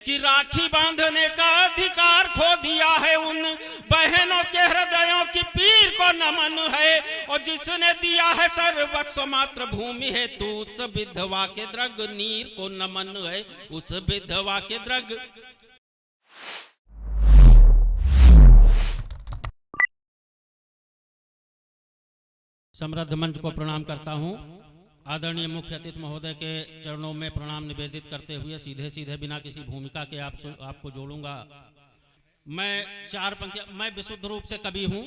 कि राखी बांधने का अधिकार खो दिया है, उन बहनों के हृदयों की पीर को नमन है, और जिसने दिया है सर्वस्व मात्र भूमि है, तो उस विधवा के द्रग नीर को नमन है, उस विधवा के द्रग। समृद्ध मंच को प्रणाम करता हूं। आदरणीय मुख्य अतिथि महोदय के चरणों में प्रणाम निवेदित करते हुए सीधे सीधे बिना किसी भूमिका के आपको जोड़ूंगा। मैं चार पंक्तियां, मैं विशुद्ध रूप से कवि हूं,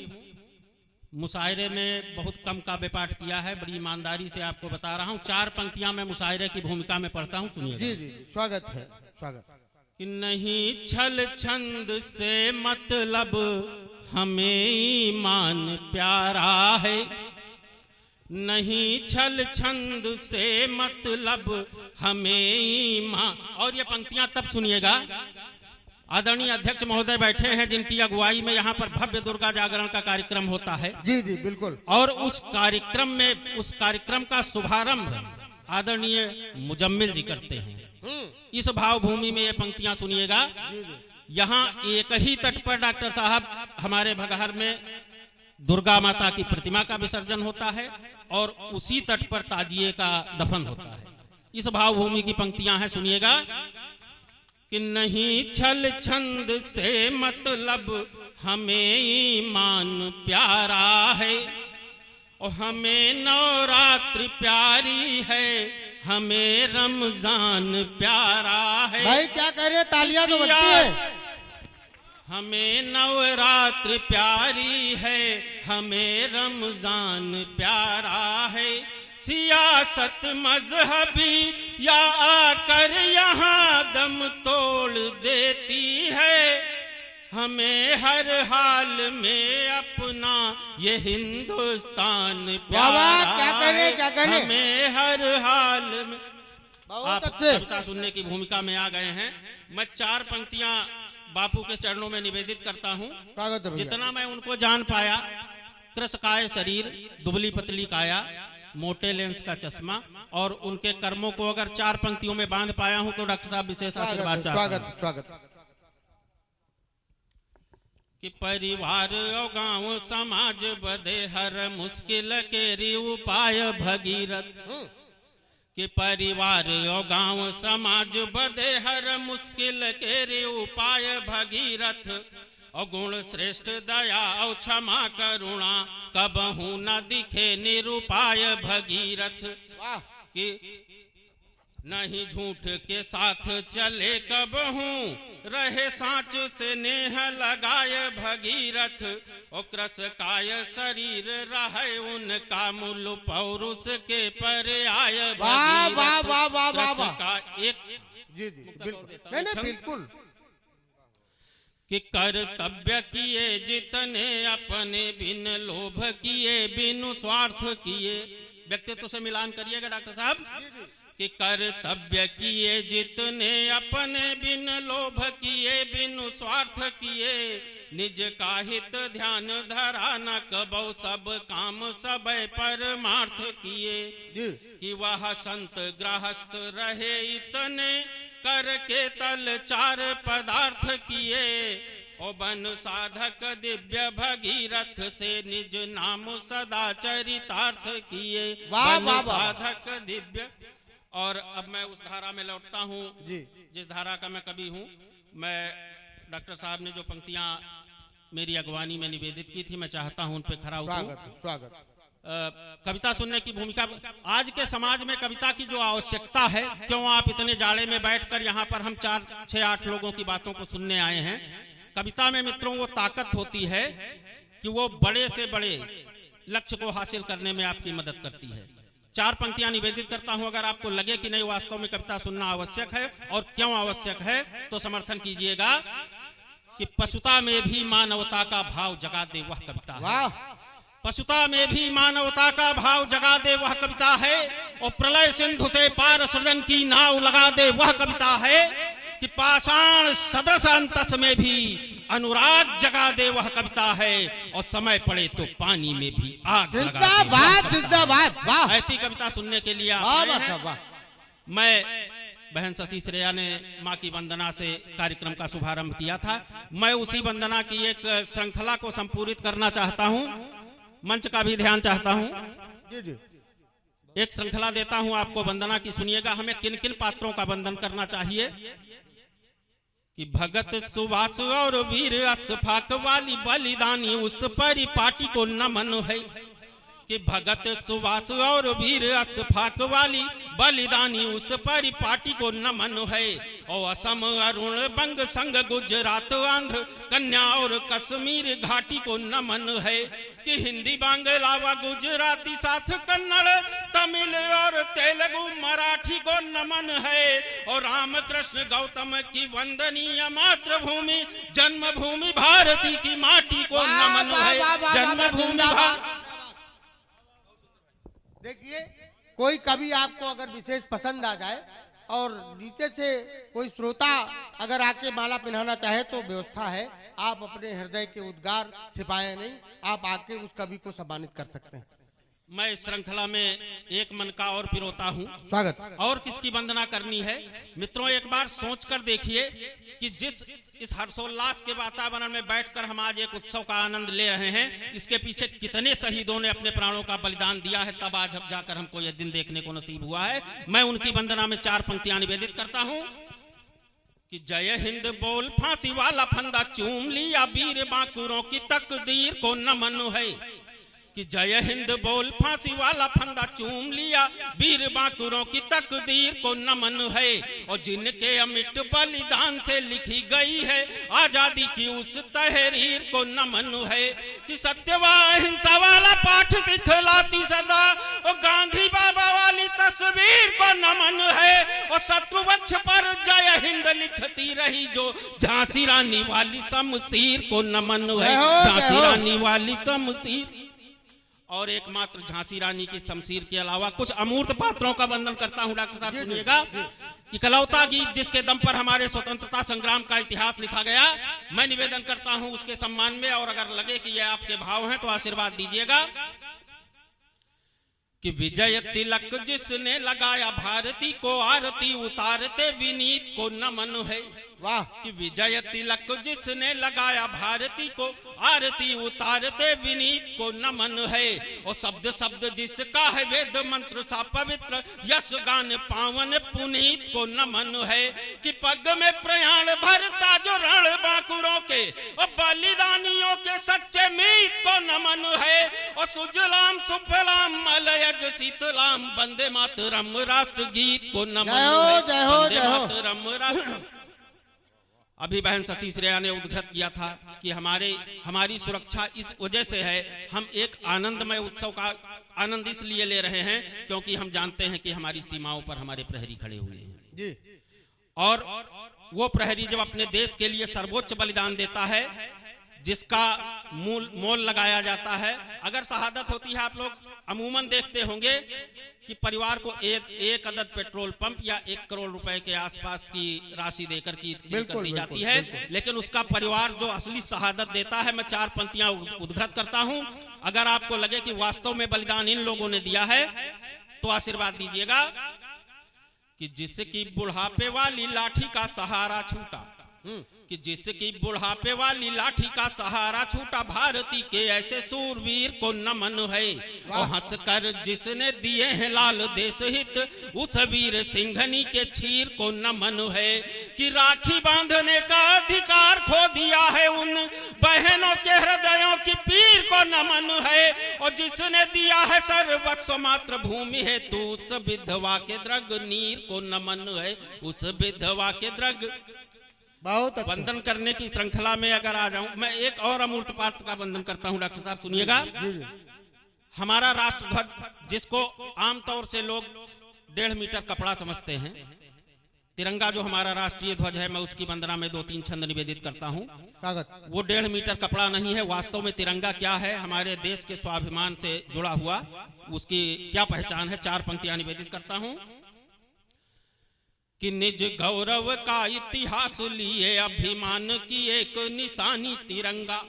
मुशायरे में बहुत कम काव्य पाठ किया है, बड़ी ईमानदारी से आपको बता रहा हूं। चार पंक्तियां मैं मुशायरे की भूमिका में पढ़ता हूं, सुनिए। जी जी स्वागत है, स्वागत। कि नहीं छल छंद से मतलब हमें ईमान प्यारा है, नहीं छल छंद से मतलब हमें ईमान। और ये पंक्तियां तब सुनिएगा, आदरणीय अध्यक्ष महोदय बैठे हैं जिनकी अगुवाई में यहाँ पर भव्य दुर्गा जागरण का कार्यक्रम होता है। जी जी बिल्कुल। और उस कार्यक्रम का शुभारंभ आदरणीय मुजम्मिल जी करते हैं। इस भावभूमि में ये पंक्तियां सुनिएगा। यहाँ एक ही तट पर डॉक्टर साहब हमारे भगहर में दुर्गा माता की प्रतिमा का विसर्जन होता है और उसी तट पर ताजिए का दफन होता है। इस भावभूमि की पंक्तियां हैं, सुनिएगा। कि नहीं छल छंद से मतलब हमें ईमान प्यारा है, और हमें नवरात्रि प्यारी है, हमें रमजान प्यारा है। भाई क्या कह रहे हैं, तालियां तो बजती है। हमें नवरात्र प्यारी है, हमें रमजान प्यारा है, सियासत मजहबी या आकर यहाँ दम तोड़ देती है, हमें हर हाल में अपना ये हिंदुस्तान प्यारा है, हमें हर हाल में। आप कविता सुनने की भूमिका में आ गए हैं। मैं चार पंक्तियां बापू के चरणों में निवेदित करता हूं। जितना मैं उनको जान पाया, कृशकाय शरीर, दुबली पतली काया, मोटे लेंस का चश्मा, और उनके कर्मों को अगर चार पंक्तियों में बांध पाया हूं तो डॉक्टर साहब विशेष आशीर्वाद चाहता हूं। स्वागत स्वागत। कि परिवार और गांव समाज बदे हर मुश्किल के उपाय भगीरथ, कि परिवार और गांव समाज बदे हर मुश्किल के उपाय भगीरथ, और गुण श्रेष्ठ दया और क्षमा करुणा कबहू न दिखे निरुपाय भगीरथ, कि नहीं झूठ के साथ चले कबहू, रहे साँच से नेह लगाए भगीरथ, और कृशकाय शरीर रहे उनका मूल पौरुष के पर्याय भगीरथ। एक जी जी बिल्कुल, बिल्कुल। कि कर्तव्य किए जितने अपने, बिन लोभ किए बिन स्वार्थ किए। व्यक्तित्व से मिलान करिएगा डॉक्टर साहब। कि कर्तव्य किए जितने अपने, बिन लोभ किए बिन स्वार्थ किए, निज का हित ध्यान धरा न कबौ, सब काम सब परमार्थ किए। कि वह संत गृहस्थ रहे इतने, करके तल चार पदार्थ किए, और बन साधक दिव्य भगीरथ से निज नाम सदा चरितार्थ किए। बन साधक दिव्य। और अब मैं उस धारा में लौटता हूँ जिस धारा का मैं कवि हूँ। मैं डॉक्टर साहब ने जो पंक्तियां मेरी अगवानी में निवेदित की थी, मैं चाहता हूँ उन पे खरा उतरूं। स्वागत। कविता सुनने की भूमिका। आज के समाज में कविता की जो आवश्यकता है, क्यों आप इतने जाड़े में बैठकर यहाँ पर हम 4, 6, 8 लोगों की बातों को सुनने आए हैं। कविता में मित्रों वो ताकत होती है कि वो बड़े से बड़े लक्ष्य को हासिल करने में आपकी मदद करती है। चार पंक्तियां निवेदित करता हूं, अगर आपको लगे कि नहीं वास्तव में कविता सुनना आवश्यक है और क्यों आवश्यक है तो समर्थन कीजिएगा। कि पशुता में भी मानवता का भाव जगा दे वह कविता है, पशुता में भी मानवता का भाव जगा दे वह कविता है, और प्रलय सिंधु से पार सृजन की नाव लगा दे वह कविता है। कि पाषाण सदृश अंतस में भी अनुराग जगा दे वह कविता है, और समय पड़े तो पानी में भी आग लगा दे। ऐसी कविता सुनने के लिए मैं बहन शशि श्रेया ने माँ की वंदना से कार्यक्रम का शुभारंभ किया था। मैं उसी वंदना की एक श्रृंखला को संपूरित करना चाहता हूँ, मंच का भी ध्यान चाहता हूँ। जी जी एक श्रृंखला देता हूँ आपको वंदना की, सुनिएगा। हमें किन किन पात्रों का वंदन करना चाहिए कि भगत सुभाष और वीर अशफाक वाली बलिदानी उस परिपाटी को नमन है, कि भगत सुभाष और वीर अशफाक वाली बलिदानी उस परिपाटी को नमन है। और असम अरुण बंग संग गुजरात आंध्र कन्या और कश्मीर घाटी को नमन है, कि हिंदी बांग्ला व गुजराती साथ कन्नड़ तमिल और तेलुगु मराठी को नमन है। और रामकृष्ण गौतम की वंदनीय मातृभूमि जन्मभूमि भारती की माटी को नमन है। जन्मभूमि देखिए, कोई कवि आपको अगर विशेष पसंद आ जाए और नीचे से कोई श्रोता अगर आके माला पहनाना चाहे तो व्यवस्था है, आप अपने हृदय के उद्गार छिपाए नहीं, आप आके उस कवि को सम्मानित कर सकते हैं। मैं इस श्रृंखला में एक मन का और पिरोता हूँ। स्वागत। और किसकी वंदना करनी है मित्रों, एक बार सोचकर देखिए कि जिस इस हर्षोल्लास के वातावरण में बैठकर हम आज एक उत्सव का आनंद ले रहे हैं, इसके पीछे कितने शहीदों ने अपने प्राणों का बलिदान दिया है, तब आज जाकर हमको यह दिन देखने को नसीब हुआ है। मैं उनकी वंदना में 4 पंक्तियां निवेदित करता हूं कि जय हिंद बोल फांसी वाला फंदा चूम लिया वीर बांकुरों की तकदीर को नमन है, कि जय हिंद बोल फांसी वाला फंदा चूम लिया वीर बांकुरों की तकदीर को नमन है। और जिनके अमिट बलिदान से लिखी गई है आजादी की उस तहरीर को नमन है, कि सत्य व अहिंसा वाला पाठ सिखलाती सदा और गांधी बाबा वाली तस्वीर को नमन है। और शत्रु वक्ष पर जय हिंद लिखती रही जो झांसी रानी वाली शमशीर को नमन है। झांसी रानी वाली शमशीर। और एकमात्र झांसी रानी की शमशीर के अलावा कुछ अमूर्त पात्रों का वंदन करता हूं। डॉक्टर साहब सुनिएगा। इकलौता गीत जिसके दम पर हमारे स्वतंत्रता संग्राम का इतिहास लिखा गया, मैं निवेदन करता हूं उसके सम्मान में। और अगर लगे कि यह आपके भाव हैं तो आशीर्वाद दीजिएगा। कि विजय तिलक जिसने लगाया भारती को आरती उतारते विनीत को नमन है। वाह। कि विजय तिलक जिसने लगाया भारती को आरती उतारते विनीत को नमन है। और शब्द शब्द जिसका है वेद मंत्र सा पवित्र यश गान पावन पुनीत को नमन है। कि पग में प्रयाण भरता जो रण बांकुरों के और बलिदानियों के सच्चे मीत को नमन है। और सुजलाम सुफलाम मलयज शीतलाम वंदे मातरम राष्ट्र गीत को नमन है। वंदे मातरम राष्ट्र। अभी बहन शशि श्रेया ने उद्घाटन किया था कि हमारी सुरक्षा इस वजह से है, हम एक आनंदमय उत्सव का आनंद इसलिए ले रहे हैं क्योंकि हम जानते हैं कि हमारी सीमाओं पर हमारे प्रहरी खड़े हुए हैं जी। और वो प्रहरी जब अपने देश के लिए सर्वोच्च बलिदान देता है जिसका मोल लगाया जाता है। अगर शहादत होती है, आप लोग अमूमन देखते होंगे कि परिवार को एक अदद पेट्रोल पंप या 1 करोड़ रुपए के आसपास की राशि देकर की सील कर दी जाती है। लेकिन उसका परिवार जो असली शहादत देता है, मैं 4 पंक्तियां उद्धृत करता हूं। अगर आपको लगे कि वास्तव में बलिदान इन लोगों ने दिया है तो आशीर्वाद दीजिएगा। कि जिसकी बुढ़ापे वाली लाठी का सहारा छूटा, कि जिसकी बुढ़ापे वाली लाठी का सहारा छूटा भारती के ऐसे सूरवीर को नमन है। और हंसकर जिसने दिए हैं लाल देश हित उस वीर सिंघनी के छीर को नमन है। कि राखी बांधने का अधिकार खो दिया है उन बहनों के हृदयों की पीर को नमन है। और जिसने दिया है सर्वस्व मातृभूमि है तो उस विधवा के द्रग नीर को नमन है। उस विधवा के द्रग। बहुत अच्छा। वंदन करने की श्रृंखला में अगर आ जाऊं, मैं एक और अमूर्त पात्र का वंदन करता हूं। डॉक्टर साहब सुनिएगा। हमारा राष्ट्रध्वज जिसको आमतौर से लोग 1.5 मीटर कपड़ा समझते हैं, तिरंगा जो हमारा राष्ट्रीय ध्वज है, मैं उसकी वंदना में 2-3 छंद निवेदित करता हूं। वो 1.5 मीटर कपड़ा नहीं है। वास्तव में तिरंगा क्या है, हमारे देश के स्वाभिमान से जुड़ा हुआ उसकी क्या पहचान है। 4 पंक्तियां निवेदित करता हूं। कि निज गौरव का इतिहास लिए अभिमान की एक निशानी तिरंगा।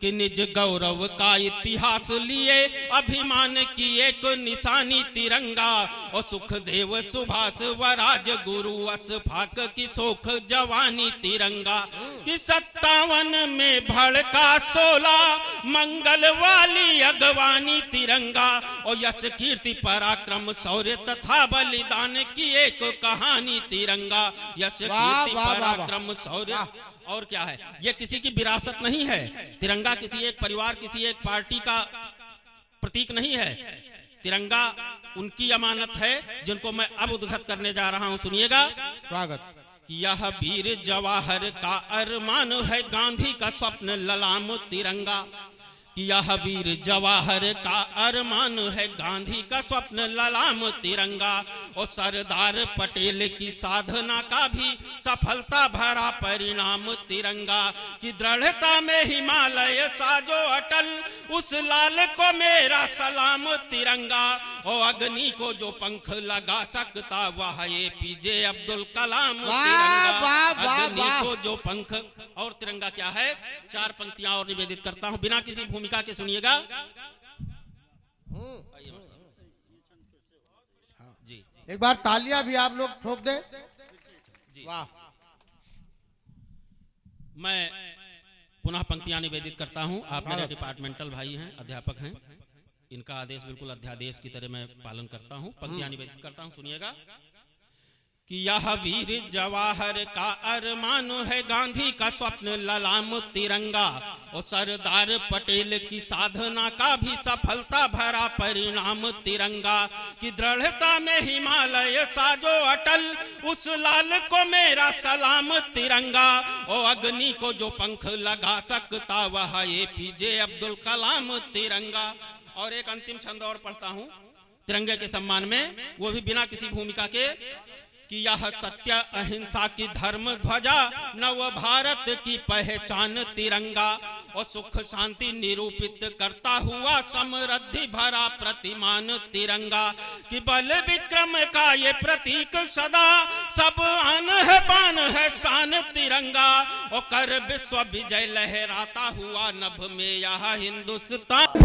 कि निज गौरव का इतिहास लिए अभिमान की एक निशानी तिरंगा। और सुखदेव सुभाष व राजगुरु अशफाक की शोक जवानी तिरंगा। कि 57 में भड़का 16 मंगल वाली अगवानी तिरंगा। और यश कीर्ति पराक्रम शौर्य तथा बलिदान की एक कहानी तिरंगा। यश कीर्ति पराक्रम शौर्य और क्या है, ये किसी की विरासत नहीं है। तिरंगा किसी एक परिवार किसी एक पार्टी का प्रतीक नहीं है। तिरंगा उनकी अमानत है जिनको मैं अब उद्घाट करने जा रहा हूं। सुनिएगा। स्वागत। कि यह वीर जवाहर का अरमान है गांधी का स्वप्न ललाम तिरंगा। कि यह वीर जवाहर का अरमान है गांधी का स्वप्न ललाम तिरंगा। और सरदार पटेल की साधना का भी सफलता भरा परिणाम तिरंगा। कि दृढ़ता में हिमालय साजो अटल उस लाल को मेरा सलाम तिरंगा। और अग्नि को जो पंख लगा सकता वह APJ अब्दुल कलाम तिरंगा। अग्नि को जो पंख। और तिरंगा क्या है, 4 पंक्तियां और निवेदित करता हूं बिना किसी भूमिका के। सुनिएगा जी। एक बार तालियां भी आप लोग ठोक दे। वाह। मैं पुनः पंक्तियां निवेदित करता हूं। आप मेरे डिपार्टमेंटल भाई हैं, अध्यापक हैं, इनका आदेश बिल्कुल अध्यादेश की तरह मैं पालन करता हूं। पंक्तियां निवेदित करता हूं, सुनिएगा। कि यह वीर जवाहर का अरमान है गांधी का स्वप्न ललाम तिरंगा। और सरदार पटेल की साधना का भी सफलता भरा परिणाम तिरंगा। कि दृढ़ता में हिमालय साजो अटल उस लाल को मेरा सलाम तिरंगा। और अग्नि को जो पंख लगा सकता वह APJ अब्दुल कलाम तिरंगा। और एक अंतिम छंद और पढ़ता हूं तिरंगे के सम्मान में, वो भी बिना किसी भूमिका के। कि यह सत्य अहिंसा की धर्म ध्वजा नव भारत की पहचान तिरंगा। और सुख शांति निरूपित करता हुआ समृद्धि भरा प्रतिमान तिरंगा। कि बल विक्रम का ये प्रतीक सदा सब आन है बान है शान तिरंगा। और कर विश्व विजय लहराता हुआ नभ में यह हिंदुस्तान।